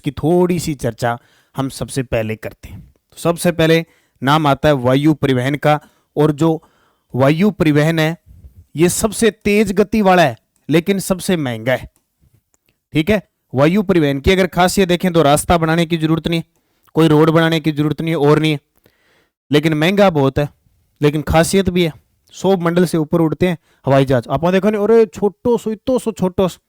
उसकी थोड़ी सी चर्चा हम सबसे पहले करते हैं। तो सबसे पहले नाम आता है वायु परिवहन का, और जो वायु परिवहन है ये सबसे तेज गति वाला है लेकिन सबसे महंगा है। ठीक है, वायु परिवहन की अगर खासियत देखें तो रास्ता बनाने की जरूरत नहीं, कोई रोड बनाने की जरूरत नहीं और नहीं है, लेकिन महंगा बहुत है, लेकिन खासियत भी है। 100 मंडल से ऊपर उड़ते हैं हवाई जहाज। आप देखो नहीं, अरे छोटो सो, इतो सो छोटो सो,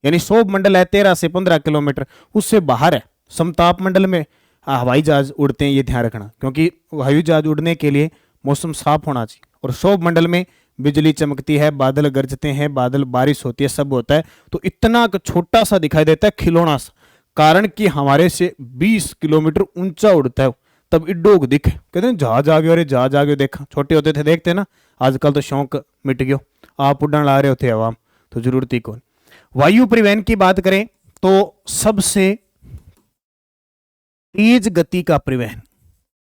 यानी 100 मंडल है 13 से 15 किलोमीटर, उससे बाहर है। समताप मंडल में हवाई जहाज उड़ते हैं, ये ध्यान रखना, क्योंकि हवाई जहाज उड़ने के लिए मौसम साफ होना चाहिए। और 100 मंडल में बिजली चमकती है, बादल गरजते हैं, बादल बारिश होती है, सब होता है। तो इतना छोटा सा दिखाई देता है, खिलौना सा, कारण कि हमारे से 20 किलोमीटर ऊंचा उड़ता है। तब इड्डोग दिखे, कहते हैं जहाज आ गया, अरे जहाज आ गया। देखा, छोटे होते थे देखते ना, आजकल तो शौक मिट गयो, आप उड़न ला रहे होते आवाम, तो जरूरत ही कौन। वायु परिवहन की बात करें तो सबसे तेज गति का परिवहन,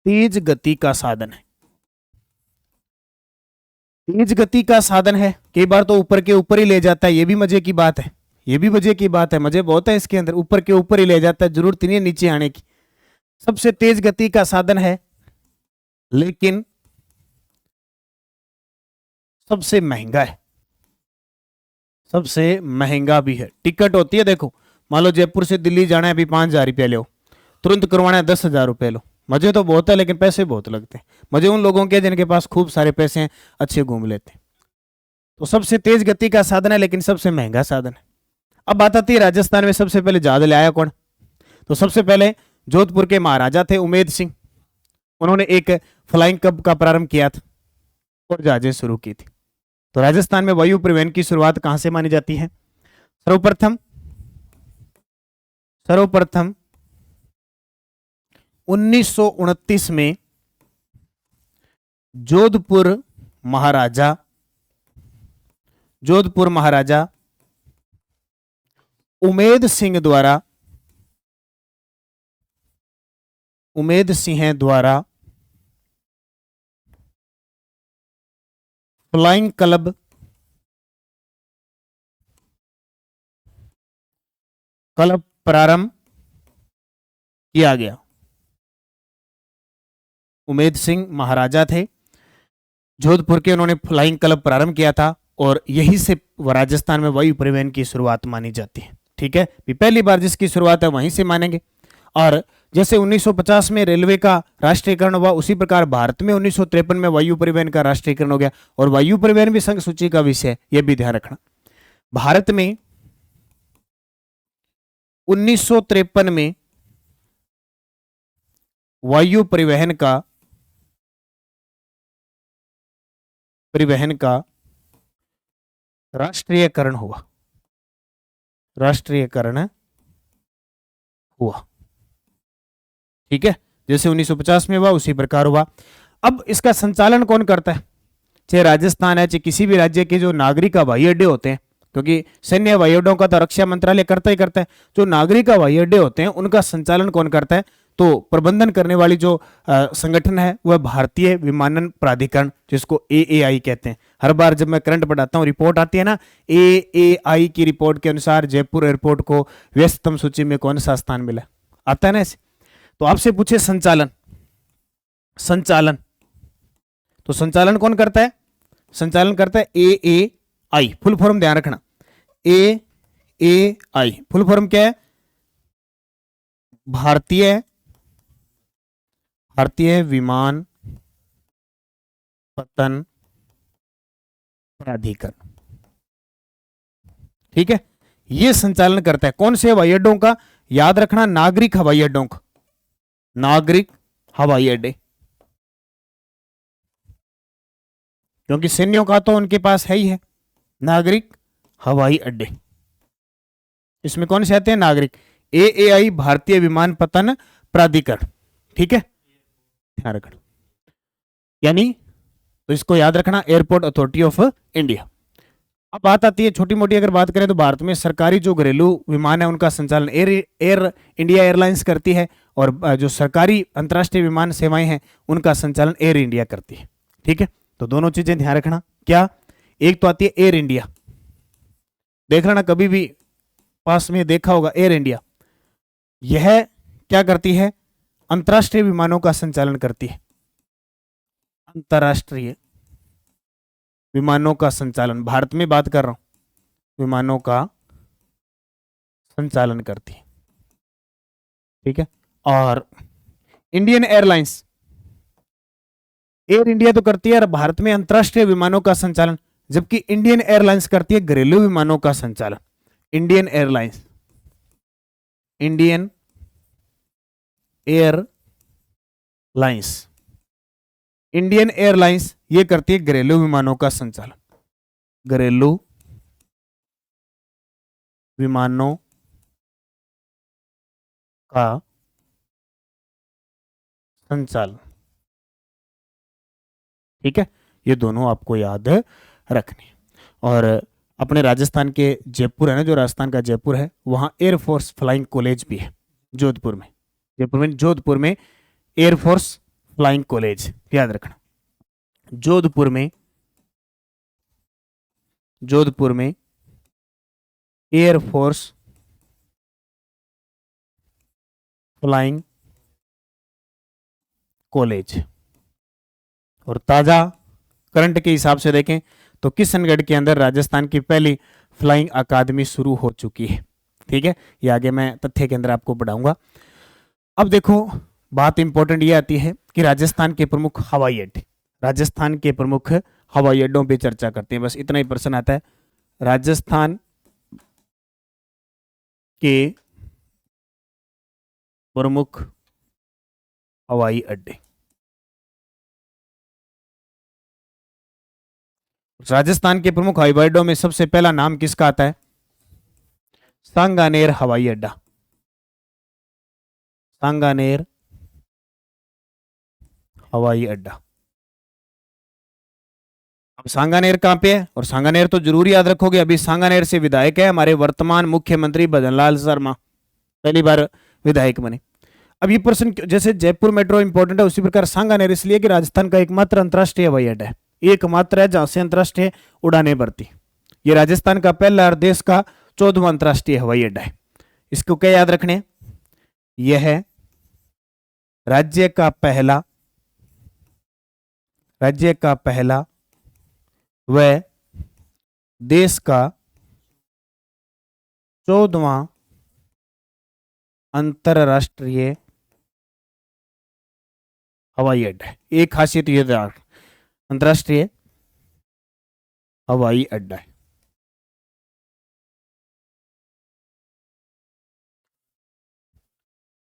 तेज गति का साधन है, तेज गति का साधन है। कई बार तो ऊपर के ऊपर ही ले जाता है, ये भी मजे की बात है, ये भी मजे की बात है, मजे बहुत है इसके अंदर, ऊपर के ऊपर ही ले जाता है, जरूरत नहीं है नीचे आने की। सबसे तेज गति का साधन है, लेकिन सबसे महंगा है, सबसे महंगा भी है। टिकट होती है, देखो मान लो जयपुर से दिल्ली जाना है, अभी 5,000 रुपया लो, तुरंत करवाना है 10,000 रुपये लो। मजे तो बहुत है लेकिन पैसे बहुत लगते हैं। मजे उन लोगों के जिनके पास खूब सारे पैसे हैं, अच्छे घूम लेते हैं। तो सबसे तेज गति का साधन है लेकिन सबसे महंगा साधन है। अब बात आती है राजस्थान में सबसे पहले जहाज ले आया कौन? तो सबसे पहले जोधपुर के महाराजा थे उमेद सिंह, उन्होंने एक फ्लाइंग क्लब का प्रारंभ किया था और जहाजें शुरू की थी। तो राजस्थान में वायु परिवहन की शुरुआत कहां से मानी जाती है? सर्वप्रथम 1929 में जोधपुर महाराजा उमेद सिंह द्वारा फ्लाइंग क्लब प्रारंभ किया गया। उमेद सिंह महाराजा थे जोधपुर के, उन्होंने फ्लाइंग क्लब प्रारंभ किया था और यही से राजस्थान में वायु परिवहन की शुरुआत मानी जाती है। ठीक है, पहली बार जिसकी शुरुआत है वहीं से मानेंगे। और जैसे 1950 में रेलवे का राष्ट्रीयकरण हुआ, उसी प्रकार भारत में 1953 में वायु परिवहन का राष्ट्रीयकरण हो गया। और वायु परिवहन भी संघ सूची का विषय है, यह भी ध्यान रखना। भारत में 1953 में वायु परिवहन का राष्ट्रीयकरण हुआ, ठीक है, जैसे 1950 में हुआ उसी प्रकार हुआ। अब इसका संचालन कौन करता है? चाहे राजस्थान है, चाहे किसी भी राज्य के जो नागरिक हवाई अड्डे होते हैं, क्योंकि सैन्य हवाई अड्डों का तो रक्षा मंत्रालय करता ही करता है, जो नागरिक हवाई अड्डे होते हैं उनका संचालन कौन करता है? तो प्रबंधन करने वाली जो संगठन है वह भारतीय विमानन प्राधिकरण, जिसको AAI कहते हैं। हर बार जब मैं करंट पढ़ाता हूँ रिपोर्ट आती है ना, AAI की रिपोर्ट के अनुसार जयपुर एयरपोर्ट को व्यस्ततम सूची में कौन सा स्थान मिला, आता है ना ऐसे। तो आपसे पूछे संचालन, तो संचालन कौन करता है? संचालन करता है AAI। फुल फॉर्म ध्यान रखना, AAI फुल फॉर्म क्या है? भारतीय विमान पतन प्राधिकरण। ठीक है, यह संचालन करता है कौन से हवाई अड्डों का? याद रखना, नागरिक हवाई अड्डों का, नागरिक हवाई अड्डे, क्योंकि सैन्यों का तो उनके पास है ही है नागरिक हवाई अड्डे। इसमें कौन से आते हैं? नागरिक। AAI भारतीय विमानपत्तन प्राधिकरण। ठीक है, ध्यान रखना, यानी तो इसको याद रखना, एयरपोर्ट अथॉरिटी ऑफ इंडिया। अब बात आती है छोटी मोटी, अगर बात करें तो भारत में सरकारी जो घरेलू विमान है उनका संचालन एयर इंडिया एयरलाइंस करती है, और जो सरकारी अंतर्राष्ट्रीय विमान सेवाएं हैं उनका संचालन एयर इंडिया करती है। ठीक है, तो दोनों चीजें ध्यान रखना। क्या? एक तो आती है एयर इंडिया, देख लेना कभी भी पास में देखा होगा एयर इंडिया, यह क्या करती है? अंतर्राष्ट्रीय विमानों का संचालन करती है। अंतर्राष्ट्रीय विमानों का संचालन, भारत में बात कर रहा हूं, विमानों का संचालन करती है। ठीक है। और इंडियन एयरलाइंस, एयर इंडिया तो करती है भारत में अंतर्राष्ट्रीय विमानों का संचालन, जबकि इंडियन एयरलाइंस करती है घरेलू विमानों का संचालन। Indian airlines, Indian airlines, Indian airlines ये करती है घरेलू विमानों का संचालन, घरेलू विमानों का संचालन। ठीक है, ये दोनों आपको याद रखने। और अपने राजस्थान के जयपुर है ना, जो राजस्थान का जयपुर है, वहां एयरफोर्स फ्लाइंग कॉलेज भी है, जोधपुर में। जोधपुर में एयरफोर्स फ्लाइंग कॉलेज, याद रखना। जोधपुर में एयरफोर्स फ्लाइंग कॉलेज। और ताजा करंट के हिसाब से देखें तो किशनगढ़ के अंदर राजस्थान की पहली फ्लाइंग अकादमी शुरू हो चुकी है। ठीक है, ये आगे मैं तथ्य के अंदर आपको पढ़ाऊंगा। अब देखो, बात इंपॉर्टेंट ये आती है कि राजस्थान के प्रमुख हवाई अड्डे, राजस्थान के प्रमुख हवाई अड्डों पे चर्चा करते हैं। बस इतना ही प्रश्न आता है, राजस्थान के प्रमुख हवाई अड्डे। राजस्थान के प्रमुख हवाई अड्डों में सबसे पहला नाम किसका आता है? सांगानेर हवाई अड्डा। सांगानेर हवाई अड्डा। अब सांगानेर कहां पे है? और सांगानेर तो जरूर याद रखोगे, अभी सांगानेर से विधायक है हमारे वर्तमान मुख्यमंत्री भजनलाल शर्मा, पहली बार विधायक बने। अब ये प्रश्न, जैसे जयपुर मेट्रो इंपॉर्टेंट है, उसी प्रकार सांगानेर इसलिए कि राजस्थान का एकमात्र अंतर्राष्ट्रीय हवाई अड्डा है, एकमात्र है जहां से अंतर्राष्ट्रीय उड़ानें भरती। ये राजस्थान का पहला और देश का 14वां अंतर्राष्ट्रीय हवाई अड्डा है। इसको क्या याद रखने? यह है राज्य का पहला व देश का 14वां अंतरराष्ट्रीय हवाई अड्डा है। एक खासियत यह अंतरराष्ट्रीय हवाई अड्डा है।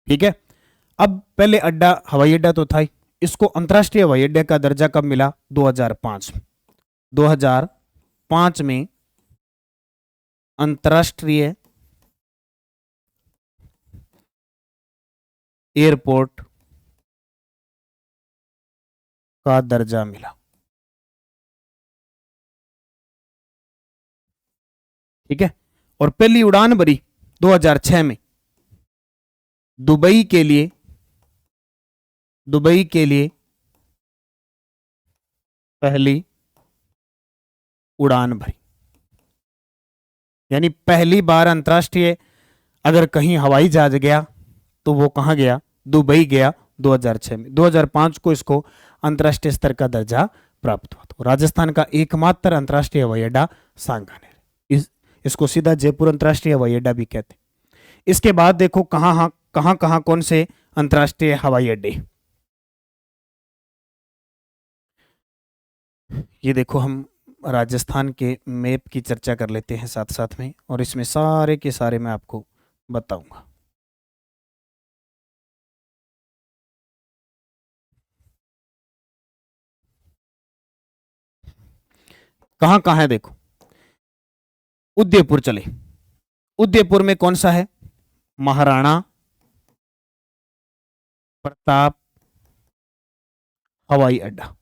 ठीक है, अब पहले हवाई अड्डा तो था ही, इसको अंतरराष्ट्रीय हवाई अड्डे का दर्जा कब मिला? 2005 में अंतरराष्ट्रीय एयरपोर्ट का दर्जा मिला। ठीक है, और पहली उड़ान भरी 2006 में दुबई के लिए पहली उड़ान भरी, यानी पहली बार अंतरराष्ट्रीय अगर कहीं हवाई जहाज गया तो वो कहां गया? दुबई गया 2006 में। 2005 को इसको अंतरराष्ट्रीय स्तर का दर्जा प्राप्त हुआ। तो राजस्थान का एकमात्र अंतरराष्ट्रीय हवाई अड्डा सांगानेर, इसको सीधा जयपुर अंतरराष्ट्रीय हवाई अड्डा भी कहते हैं। इसके बाद देखो कहां कौन से अंतरराष्ट्रीय हवाई अड्डे। ये देखो, हम राजस्थान के मैप की चर्चा कर लेते हैं साथ साथ में, और इसमें सारे के सारे मैं आपको बताऊंगा। कहां है देखो, उदयपुर चले। उदयपुर में कौन सा है? महाराणा प्रताप हवाई अड्डा,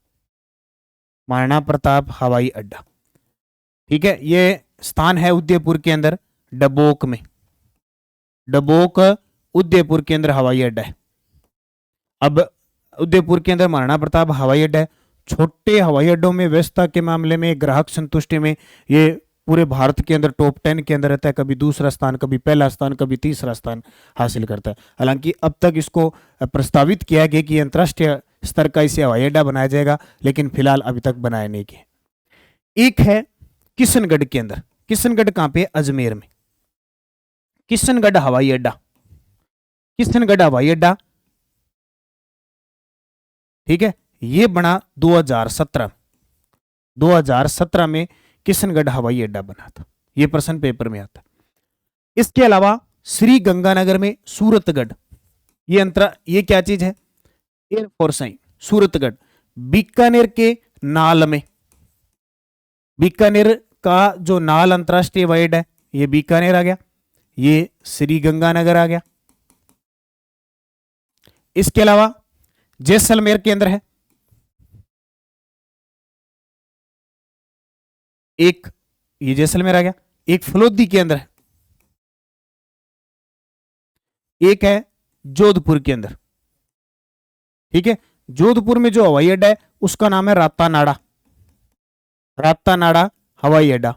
महाराणा प्रताप हवाई अड्डा। ठीक है, ये स्थान है उदयपुर के अंदर, डबोक में। डबोक उदयपुर के अंदर हवाई अड्डा है। अब उदयपुर के अंदर महाराणा प्रताप हवाई अड्डा है। छोटे हवाई अड्डों में व्यवस्था के मामले में, ग्राहक संतुष्टि में ये पूरे भारत के अंदर टॉप 10 के अंदर रहता है, कभी दूसरा स्थान, कभी पहला स्थान, कभी तीसरा स्थान हासिल करता है। हालांकि अब तक इसको प्रस्तावित किया गया कि अंतर्राष्ट्रीय स्तर का इसे हवाई अड्डा बनाया जाएगा, लेकिन फिलहाल अभी तक बनाया नहीं गया। एक है किशनगढ़ के अंदर। किशनगढ़ कहां पे? अजमेर में। किशनगढ़ हवाई अड्डा, किशनगढ़ हवाई अड्डा, ठीक है, ये बना 2017 में किशनगढ़ हवाई अड्डा बना था। ये प्रश्न पेपर में आता है। इसके अलावा श्री गंगानगर में सूरतगढ़, ये क्या चीज है? एयरफोर्स है सूरतगढ़। बीकानेर के नाल में, बीकानेर का जो नाल अंतरराष्ट्रीय हवाई अड्डा है, ये बीकानेर आ गया, ये श्री गंगानगर आ गया। इसके अलावा जैसलमेर के अंदर है एक, ये जैसलमेर आ गया। एक फलोदी के अंदर है, एक है जोधपुर के अंदर, ठीक है। जोधपुर में जो हवाई अड्डा है उसका नाम है रातानाड़ा, रातानाड़ा हवाई अड्डा।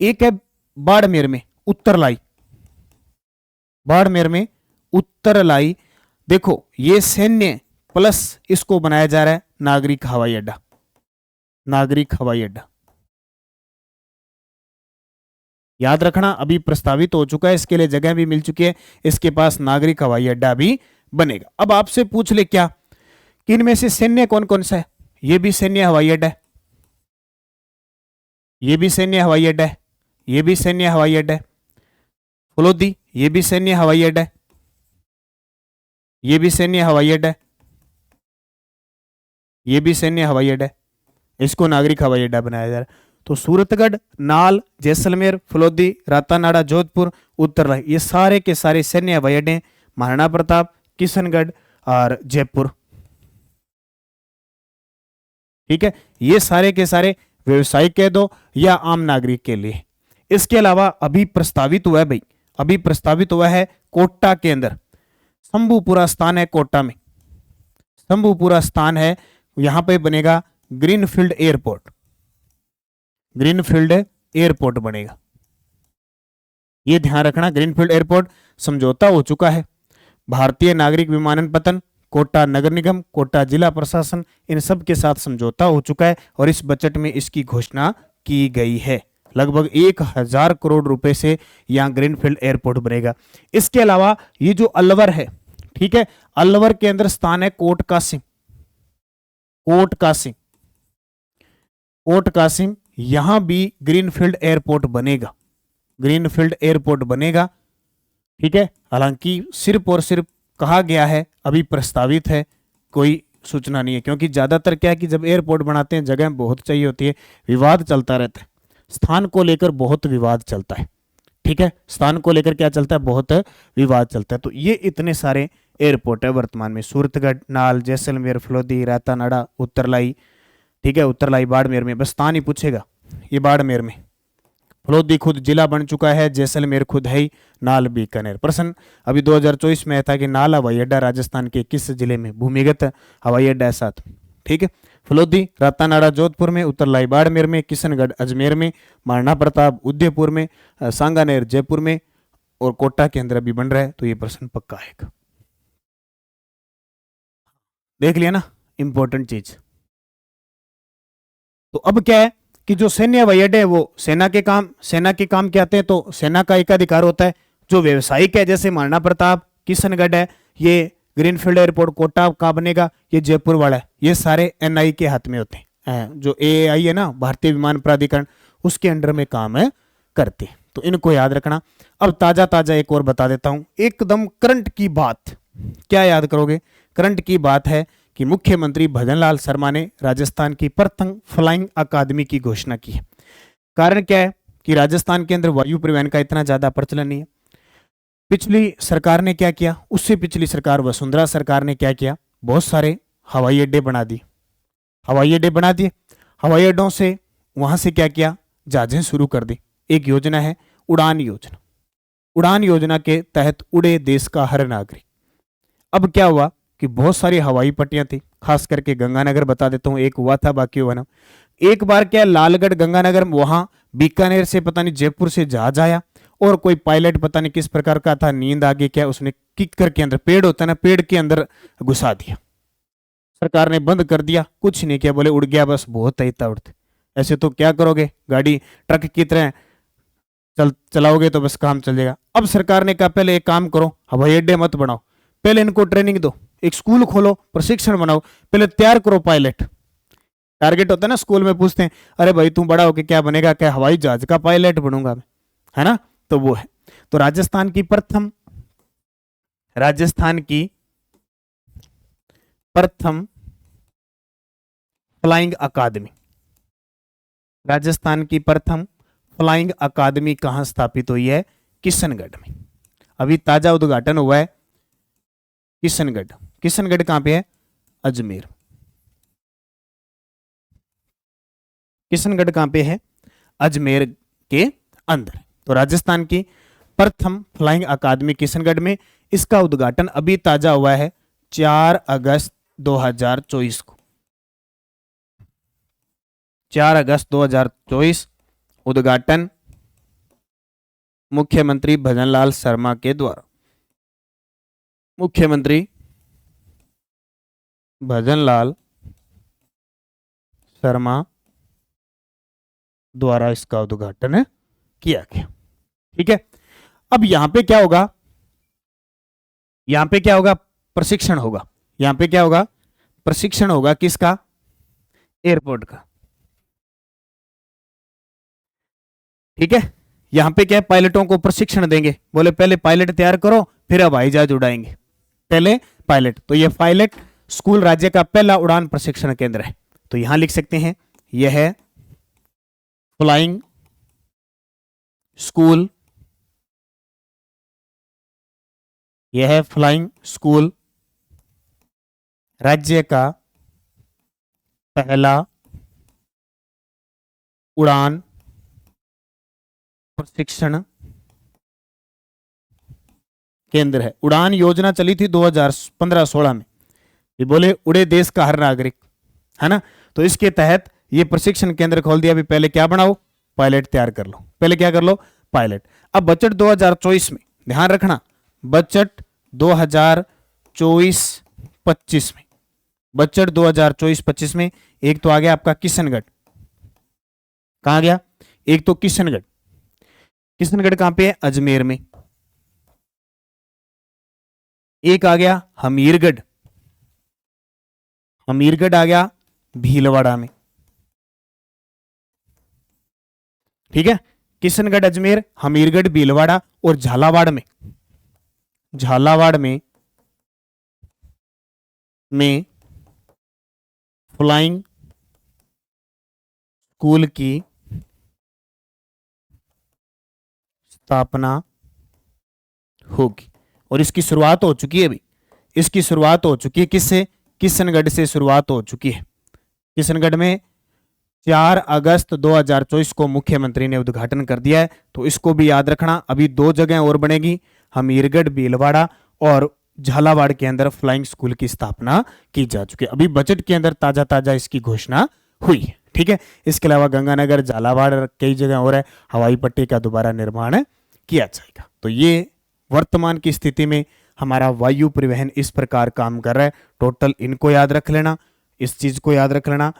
एक है बाड़मेर में उत्तरलाई, बाड़मेर में उत्तरलाई। देखो ये सैन्य प्लस इसको बनाया जा रहा है नागरिक हवाई अड्डा, नागरिक हवाई अड्डा। याद रखना अभी प्रस्तावित हो चुका है, इसके लिए जगह भी मिल चुकी है, इसके पास नागरिक हवाई अड्डा भी बनेगा। अब आपसे पूछ ले क्या कि इनमें से सैन्य कौन कौन सा है? ये भी सैन्य हवाई अड्डा है, ये भी सैन्य हवाई अड्डा है, ये भी सैन्य हवाई अड्डा है। फलोदी ये भी सैन्य हवाई अड्डा है, ये भी सैन्य हवाई अड्डा है, ये भी सैन्य हवाई अड्डा है। इसको नागरिक हवाई अड्डा बनाया जा रहा है। तो सूरतगढ़, नाल, जैसलमेर, फलोदी, रातानाड़ा, जोधपुर, उत्तरलाई, ये सारे के सारे सैन्य हवाई अड्डे महाराणा प्रताप, किशनगढ़ और जयपुर, ठीक है। ये सारे के सारे व्यवसायिक कह दो या आम नागरिक के लिए। इसके अलावा अभी प्रस्तावित हुआ है भाई, अभी प्रस्तावित हुआ है कोटा के अंदर, शंभूपुरा स्थान है कोटा में, शंभूपुरा स्थान है, यहां पे बनेगा ग्रीनफील्ड एयरपोर्ट, ग्रीनफील्ड एयरपोर्ट बनेगा। ये ध्यान रखना, ग्रीनफील्ड एयरपोर्ट समझौता हो चुका है। भारतीय नागरिक विमानपत्तन, कोटा नगर निगम, कोटा जिला प्रशासन, इन सब के साथ समझौता हो चुका है और इस बजट में इसकी घोषणा की गई है। लगभग 1000 करोड़ रुपए से यहां ग्रीनफील्ड एयरपोर्ट बनेगा। इसके अलावा ये जो अलवर है, ठीक है, अलवर के अंदर स्थान है कोट कासिम, कोट कासिम, कोट कासिम, यहां भी ग्रीनफील्ड एयरपोर्ट बनेगा, ग्रीनफील्ड एयरपोर्ट बनेगा, ठीक है। हालांकि सिर्फ और सिर्फ कहा गया है, अभी प्रस्तावित है, कोई सूचना नहीं है, क्योंकि ज्यादातर क्या है कि जब एयरपोर्ट बनाते हैं जगह बहुत चाहिए होती है, विवाद चलता रहता है, स्थान को लेकर बहुत विवाद चलता है, ठीक है, स्थान को लेकर क्या चलता है, बहुत विवाद चलता है। तो ये इतने सारे एयरपोर्ट है वर्तमान में, सूरतगढ़, नाल, जैसलमेर, फलोदी, रातानाड़ा, उत्तरलाई, ठीक है, उत्तरलाई बाड़मेर में, बस स्थान ही पूछेगा, ये बाड़मेर में। फलोदी खुद जिला बन चुका है, जैसलमेर खुद है ही, नाल बीकानेर। प्रश्न अभी 2024 में था कि नाल हवाई अड्डा राजस्थान के किस जिले में भूमिगत हवाई अड्डा है? साथ, ठीक है। फलोदी, रातानाड़ा जोधपुर में, उत्तरलाई बाड़मेर में, किशनगढ़ अजमेर में, महाराणा प्रताप उदयपुर में, सांगानेर जयपुर में और कोटा के अंदर अभी बन रहा है। तो ये प्रश्न पक्का है, देख लिया ना, इंपॉर्टेंट चीज। तो अब क्या है कि जो सैन्य हवाई अड्डे है वो सेना के काम क्या आते हैं, तो सेना का एक अधिकार होता है। जो व्यवसायिक है जैसे महाराणा प्रताप, किशनगढ़ है, ये ग्रीनफील्ड एयरपोर्ट कोटा का बनेगा, ये जयपुर वाला है, ये सारे एनआई के हाथ में होते हैं। जो एआई है ना, भारतीय विमान प्राधिकरण, उसके अंडर में काम है करते हैं। तो इनको याद रखना। अब ताजा एक और बता देता हूं, एकदम करंट की बात। क्या याद करोगे? करंट की बात है कि मुख्यमंत्री भजनलाल शर्मा ने राजस्थान की प्रथम फ्लाइंग अकादमी की घोषणा की है। कारण क्या है कि राजस्थान के अंदर वायु परिवहन का इतना ज्यादा प्रचलन नहीं है। पिछली सरकार ने क्या किया, उससे पिछली सरकार वसुंधरा सरकार ने क्या किया, बहुत सारे हवाई अड्डे बना दिए, हवाई अड्डे बना दिए। हवाई अड्डों से वहां से क्या किया, जहाजें शुरू कर दी। एक योजना है उड़ान योजना, उड़ान योजना के तहत उड़े देश का हर नागरिक। अब क्या हुआ कि बहुत सारी हवाई पट्टियां थी, खास करके गंगानगर बता देता हूं, एक हुआ था, बाकी हुआ ना। एक बार क्या लालगढ़ गंगानगर, वहां बीकानेर से पता नहीं जयपुर से जहाज आया, और कोई पायलट पता नहीं किस प्रकार का था, नींद आ गई क्या, उसने किक करके अंदर, पेड़ होता है ना, पेड़ के अंदर घुसा दिया। सरकार ने बंद कर दिया, कुछ नहीं किया, बोले उड़ गया बस, बहुत है इतना उड़ते। ऐसे तो क्या करोगे, गाड़ी ट्रक की तरह चलाओगे तो बस काम चल जाएगा। अब सरकार ने कहा पहले एक काम करो, हवाई अड्डे मत बनाओ, पहले इनको ट्रेनिंग दो, एक स्कूल खोलो, प्रशिक्षण बनाओ, पहले तैयार करो पायलट। टारगेट होता है ना, स्कूल में पूछते हैं, अरे भाई तू बड़ा होके क्या बनेगा, क्या हवाई जहाज का पायलट बनूंगा मैं, है ना, तो वो है। तो राजस्थान की प्रथम फ्लाइंग अकादमी, राजस्थान की प्रथम फ्लाइंग अकादमी कहां स्थापित हुई है, किशनगढ़ में। अभी ताजा उद्घाटन हुआ है किशनगढ़। किशनगढ़ कहां पे है, अजमेर। किशनगढ़ कहां पे है, अजमेर के अंदर। तो राजस्थान की प्रथम फ्लाइंग अकादमी किशनगढ़ में, इसका उद्घाटन अभी ताजा हुआ है 4 अगस्त 2024 को। 4 अगस्त 2024 उद्घाटन मुख्यमंत्री भजनलाल शर्मा के द्वारा। मुख्यमंत्री भजनलाल शर्मा द्वारा इसका उद्घाटन किया गया। ठीक है, अब यहां पे क्या होगा, यहां पे क्या होगा, प्रशिक्षण होगा। यहां पे क्या होगा, प्रशिक्षण होगा, किसका, एयरपोर्ट का। ठीक है, यहां पे क्या है, पायलटों को प्रशिक्षण देंगे, बोले पहले पायलट तैयार करो फिर अब हवाई जहाज उड़ाएंगे, पहले पायलट। तो यह पायलट स्कूल राज्य का पहला उड़ान प्रशिक्षण केंद्र है। तो यहां लिख सकते हैं, यह है फ्लाइंग स्कूल, यह है फ्लाइंग स्कूल राज्य का पहला उड़ान प्रशिक्षण केंद्र है। उड़ान योजना चली थी 2015-16 में, ये बोले उड़े देश का हर नागरिक, है ना, तो इसके तहत ये प्रशिक्षण केंद्र खोल दिया। अभी पहले क्या बनाओ, पायलट तैयार कर लो, पहले क्या कर लो, पायलट। अब बजट 2024 में ध्यान रखना, बजट 2024-25 में, बजट 2024-25 में एक तो आ गया आपका किशनगढ़, कहां गया, एक तो किशनगढ़, किशनगढ़ कहां पे है, अजमेर में। एक आ गया हमीरगढ़, हमीरगढ़ आ गया भीलवाड़ा में। ठीक है, किशनगढ़, अजमेर, हमीरगढ़, भीलवाड़ा और झालावाड़ में, झालावाड़ में फ्लाइंग स्कूल की स्थापना होगी। और इसकी शुरुआत हो चुकी है, अभी इसकी शुरुआत हो चुकी है, किससे, किशनगढ़ से शुरुआत हो चुकी है। किशनगढ़ में 4 अगस्त 2024 को मुख्यमंत्री ने उद्घाटन कर दिया है। तो इसको भी याद रखना, अभी 2 जगह और बनेगी, हमीरगढ़, भीलवाड़ा और झालावाड़ के अंदर फ्लाइंग स्कूल की स्थापना की जा चुकी है। अभी बजट के अंदर ताजा ताजा इसकी घोषणा हुई है। ठीक है, इसके अलावा गंगानगर, झालावाड़, कई जगह और है, हवाई पट्टी का दोबारा निर्माण किया जाएगा। तो ये वर्तमान की स्थिति में हमारा वायु परिवहन इस प्रकार काम कर रहा है। टोटल इनको याद रख लेना, इस चीज को याद रख लेना,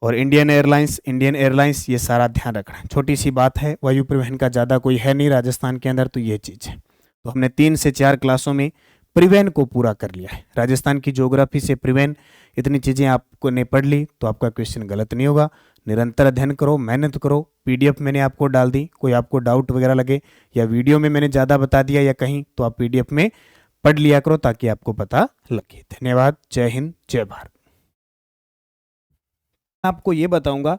और इंडियन एयरलाइंस ये सारा ध्यान रखना। छोटी सी बात है, वायु परिवहन का ज़्यादा कोई है नहीं राजस्थान के अंदर, तो ये चीज़ है। तो हमने 3 से 4 क्लासों में परिवहन को पूरा कर लिया है। राजस्थान की ज्योग्राफी से परिवहन, इतनी चीज़ें आपको ने पढ़ ली तो आपका क्वेश्चन गलत नहीं होगा। निरंतर अध्ययन करो, मेहनत करो। पीडीएफ मैंने आपको डाल दी, कोई आपको डाउट वगैरह लगे या वीडियो में मैंने ज़्यादा बता दिया या कहीं, तो आप पीडीएफ में पढ़ लिया करो ताकि आपको पता लगे। धन्यवाद, जय हिंद, जय भारत। आपको ये बताऊंगा,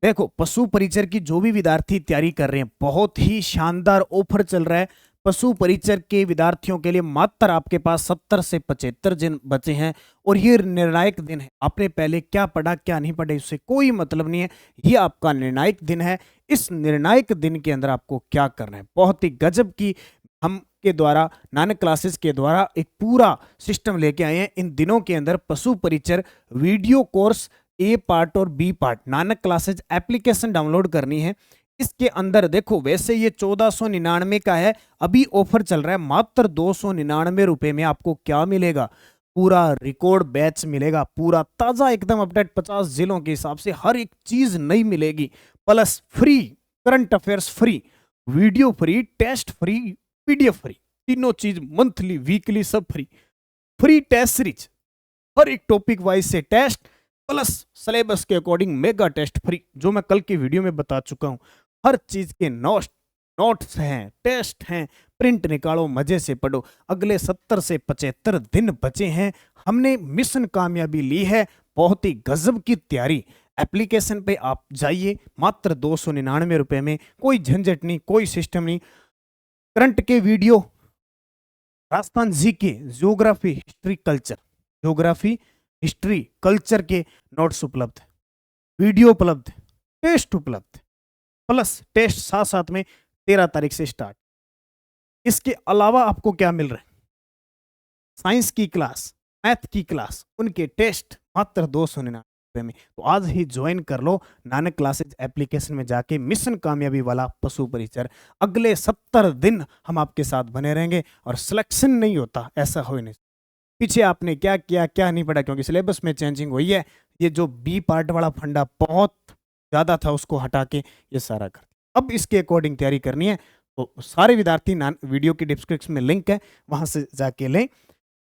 देखो पशु परिचर की जो भी विद्यार्थी तैयारी कर रहे हैं, बहुत ही शानदार ऑफर चल रहा है। पशु परिचर के विद्यार्थियों के लिए मात्र आपके पास 70 से 75 दिन बचे हैं, और ये निर्णायक दिन है। आपने पहले क्या पढ़ा क्या नहीं पढ़ा इससे कोई मतलब नहीं है, ये आपका निर्णायक दिन है। इस निर्णायक दिन के अंदर आपको क्या करना है, बहुत ही गजब की हम के द्वारा, नानक क्लासेस के द्वारा एक पूरा सिस्टम लेके आए हैं। इन दिनों के अंदर पशु परिचर वीडियो कोर्स A पार्ट और B part, Nanak classes application download करनी है। इसके अंदर देखो, वैसे ये 1499 का है, अभी ऑफर चल रहा है मात्र 299 रुपए में। आपको क्या मिलेगा? पूरा रिकॉर्ड बैच मिलेगा, पूरा ताजा एकदम अपडेट, 50 जिलों के हिसाब से हर एक चीज नई मिलेगी, plus free current affairs free, video free, test free, PDF free, तीनों चीज मंथली वीकली सब फ्री। फ्री टेस्ट सीरीज, हर एक टॉपिक वाइज से टेस्ट, प्लस सिलेबस के अकॉर्डिंग मेगा टेस्ट फ्री, जो मैं कल की वीडियो में बता चुका हूं। हर चीज के नोट्स हैं, टेस्ट हैं, प्रिंट निकालो, मजे से पढ़ो। अगले 70 से 75 दिन बचे हैं, हमने मिशन कामयाबी ली है, बहुत ही गजब की तैयारी। एप्लीकेशन पे आप जाइए, मात्र 299 रुपए में, कोई झंझट नहीं, कोई सिस्टम नहीं। करंट के video, Rajasthan GK, geography, history, culture, geography, history, culture के नोट्स उपलब्ध, वीडियो उपलब्ध, टेस्ट उपलब्ध, प्लस टेस्ट साथ साथ में 13 तारीख से स्टार्ट। इसके अलावा आपको क्या मिल रहा है? साइंस की क्लास, मैथ की क्लास, उनके टेस्ट मात्र 299 में। तो आज ही ज्वाइन कर लो नानक क्लासेज एप्लीकेशन में जाके, मिशन कामयाबी वाला पशु परिचर। अगले 70 दिन हम आपके साथ बने रहेंगे, और सिलेक्शन नहीं होता, ऐसा हो नहीं। पीछे आपने क्या किया क्या नहीं पढ़ा, क्योंकि सिलेबस में चेंजिंग हुई है। ये जो बी पार्ट वाला फंडा बहुत ज्यादा था, उसको हटा के ये सारा कर, अब इसके अकॉर्डिंग तैयारी करनी है। तो सारे विद्यार्थी वीडियो की डिस्क्रिप्शन में लिंक है, वहां से जाके लें।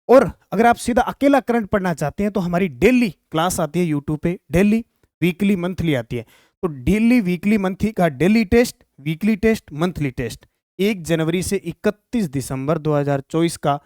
और अगर आप सीधा अकेला करंट पढ़ना चाहते हैं तो हमारी डेली क्लास आती है यूट्यूब पे, डेली, वीकली, मंथली आती है। तो डेली, वीकली, मंथली का daily test, weekly test, monthly test, 1 जनवरी से 31 दिसंबर 2024 का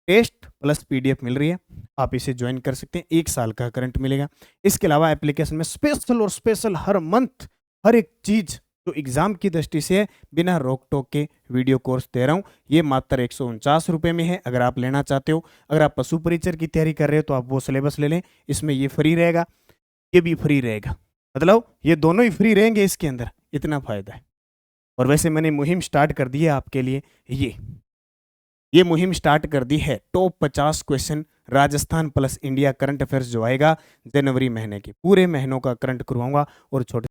टेस्ट प्लस पीडीएफ मिल रही है, आप इसे ज्वाइन कर सकते हैं। 1 साल का करंट मिलेगा। इसके अलावा एप्लीकेशन में स्पेशल हर मंथ हर एक चीज जो एग्जाम की दृष्टि से है, बिना रोक टोक के वीडियो कोर्स दे रहा हूं। ये मात्र 149 रुपए में है, अगर आप लेना चाहते हो। अगर आप पशु परिचर की तैयारी कर रहे हो तो आप वो सिलेबस ले लें, इसमें ये फ्री रहेगा, ये भी फ्री रहेगा, मतलब ये दोनों ही फ्री रहेंगे इसके अंदर, इतना फायदा है। और वैसे मैंने मुहिम स्टार्ट कर दी है आपके लिए, ये मुहिम स्टार्ट कर दी है। Top 50 question Rajasthan plus India current affairs जो आएगा जनवरी महीने के, पूरे महीनों का करंट करवाऊंगा, और छोटे